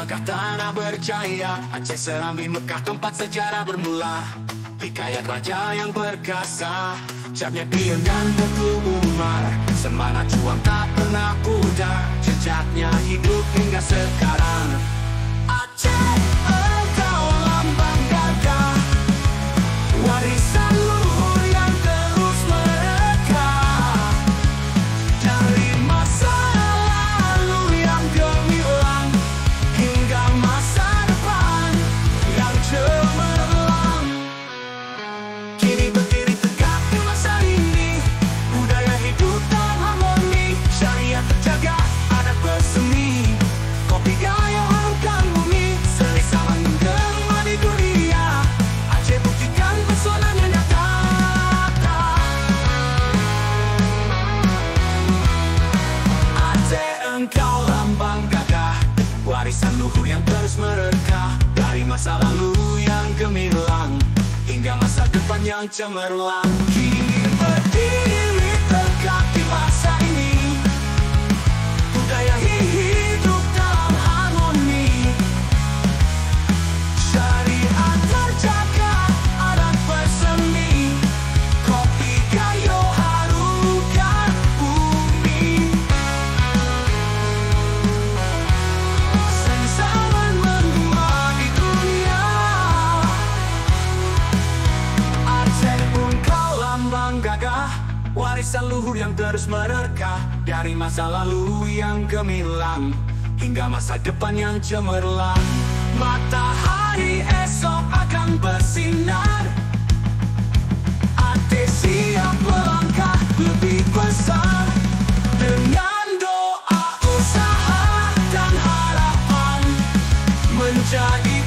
Langkah tanah berjaya, Aceh Serambi Mekah tempat sejarah bermula. Hikayat raja yang berkasa, capnya diam dan tentu umar. Semangat juang tak pernah pudar, jejaknya hidup hingga sekarang. Aceh, engkau lambang gagah, warisan luhur yang terus mereka. Dari masa lalu yang gemilang hingga masa depan yang cemerlang. Kini berdiri tegak di masa ini, budaya hidup dalam harmoni, syariat terjaga, adat bersemi, kopi gaya harumkan bumi, selesa menggema di dunia. Aceh buktikan pesonanya nyata. Aceh, engkau lambang gagah, warisan luhur yang terus mereka. Dari masa lalu yang gemilang hingga masa depan yang cemerlang. Kini berdiri tegak di masa ini, budaya hidup dalam harmoni, syariat terjaga, adat bersemi, kopi gayo harumkan bumi. Sensasi menggema di dunia. Aceh, engkau lambang gagah, warisan luhur yang terus menerka. Dari masa lalu yang gemilang hingga masa depan yang cemerlang. Matahari esok akan bersinar, Aceh siap melangkah lebih besar. Dengan doa, usaha, dan harapan menjadi